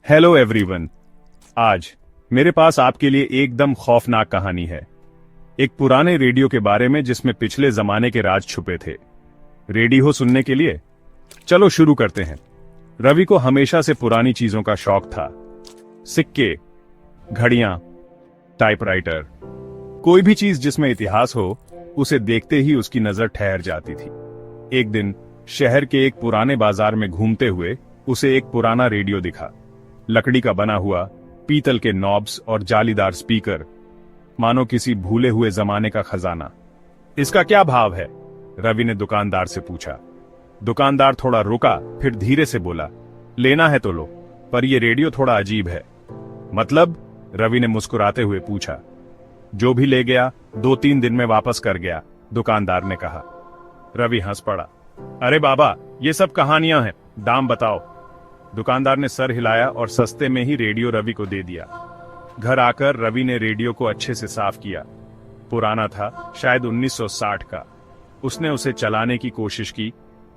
Hello everyone. आज मेरे पास आपके लिए एकदम खौफनाक कहानी है। एक पुराने रेडियो के बारे में जिसमें पिछले जमाने के राज छुपे थे। रेडी हो सुनने के लिए? चलो शुरू करते हैं। रवि को हमेशा से पुरानी चीजों का शौक था। सिक्के, घड़ियां, टाइपराइटर, कोई भी चीज जिसमें इतिहास हो, उसे देखते ही उसकी नजर ठहर जाती थी। एक दिन शहर के एक पुराने बाजार में घूमते हुए उसे एक पुराना रेडियो दिखा। लकड़ी का बना हुआ, पीतल के नॉब्स और जालीदार स्पीकर, मानो किसी भूले हुए जमाने का खजाना। इसका क्या भाव है? रवि ने दुकानदार से पूछा। दुकानदार थोड़ा रुका, फिर धीरे से बोला, लेना है तो लो, पर यह रेडियो थोड़ा अजीब है। मतलब? रवि ने मुस्कुराते हुए पूछा। जो भी ले गया 2-3 दिन में वापस कर गया, दुकानदार ने कहा। रवि हंस पड़ा। अरे बाबा, ये सब कहानियां हैं, दाम बताओ। दुकानदार ने सर हिलाया और सस्ते में ही रेडियो रवि को दे दिया। घर आकर रवि ने रेडियो को अच्छे से साफ किया। पुराना था, शायद 1960 का। उसने उसे चलाने की कोशिश की,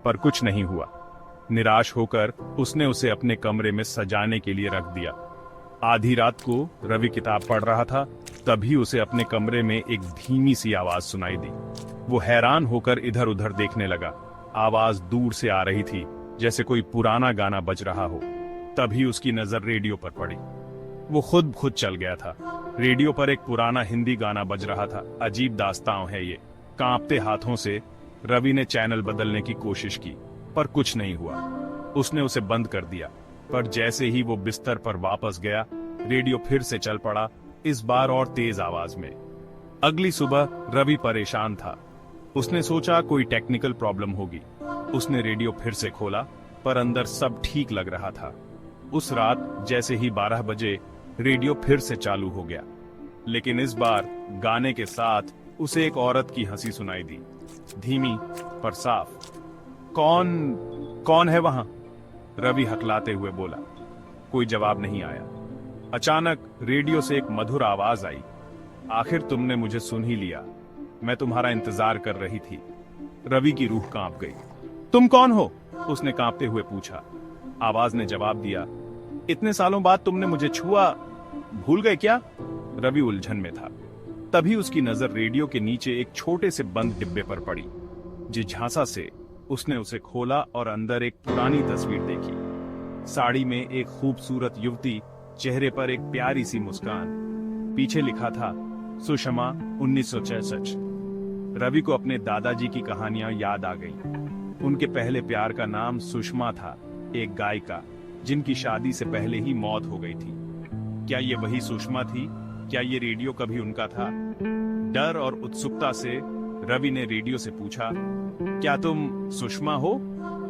पर कुछ नहीं हुआ। निराश होकर उसने उसे अपने कमरे में सजाने के लिए रख दिया। आधी रात को रवि किताब पढ़ रहा था, तभी उसे अपने कमरे में एक धीमी सी आवाज सुनाई दी। वो हैरान होकर इधर उधर देखने लगा। आवाज दूर से आ रही थी, जैसे कोई पुराना गाना बज रहा हो। तभी उसकी नजर रेडियो पर पड़ी। वो खुद चल गया था। रेडियो पर एक पुराना हिंदी गाना बज रहा था। अजीब दास्तां है ये। कांपते हाथों से रवि ने चैनल बदलने की कोशिश की, पर कुछ नहीं हुआ। उसने उसे बंद कर दिया, पर जैसे ही वो बिस्तर पर वापस गया, रेडियो फिर से चल पड़ा, इस बार और तेज आवाज में। अगली सुबह रवि परेशान था। उसने सोचा कोई टेक्निकल प्रॉब्लम होगी। उसने रेडियो फिर से खोला, पर अंदर सब ठीक लग रहा था। उस रात जैसे ही 12 बजे रेडियो फिर से चालू हो गया, लेकिन इस बार गाने के साथ उसे एक औरत की हंसी सुनाई दी, धीमी पर साफ। कौन है वहां? रवि हकलाते हुए बोला। कोई जवाब नहीं आया। अचानक रेडियो से एक मधुर आवाज आई। आखिर तुमने मुझे सुन ही लिया। मैं तुम्हारा इंतजार कर रही थी। रवि की रूह कांप गई। तुम कौन हो? उसने कांपते हुए पूछा। आवाज ने जवाब दिया, इतने सालों बाद तुमने मुझे छुआ, भूल गए क्या? रवि उलझन में था। तभी उसकी नजर रेडियो के नीचे एक छोटे से बंद डिब्बे पर पड़ी। जिज्ञासा से उसने उसे खोला और अंदर एक पुरानी तस्वीर देखी। साड़ी में एक खूबसूरत युवती, चेहरे पर एक प्यारी सी मुस्कान। पीछे लिखा था, सुषमा 1966। रवि को अपने दादाजी की कहानियां याद आ गईं। उनके पहले प्यार का नाम सुषमा था, एक गायिका, जिनकी शादी से पहले ही मौत हो गई थी। क्या ये वही सुषमा थी? क्या ये रेडियो कभी उनका था? डर और उत्सुकता से रवि ने रेडियो से पूछा, क्या तुम सुषमा हो?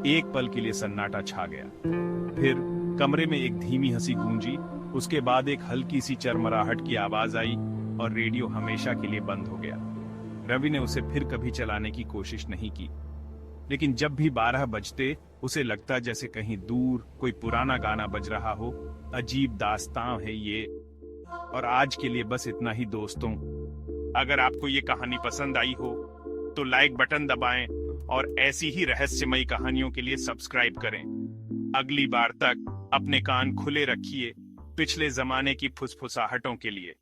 एक पल के लिए सन्नाटा छा गया। फिर कमरे में एक धीमी हंसी गूंजी। उसके बाद एक हल्की सी चरमराहट की आवाज आई और रेडियो हमेशा के लिए बंद हो गया। रवि ने उसे फिर कभी चलाने की कोशिश नहीं की, लेकिन जब भी 12 बजते उसे लगता जैसे कहीं दूर कोई पुराना गाना बज रहा हो। अजीब दास्तां है ये। और आज के लिए बस इतना ही दोस्तों। अगर आपको ये कहानी पसंद आई हो तो लाइक बटन दबाएं और ऐसी ही रहस्यमयी कहानियों के लिए सब्सक्राइब करें। अगली बार तक अपने कान खुले रखिए पिछले जमाने की फुसफुसाहटों के लिए।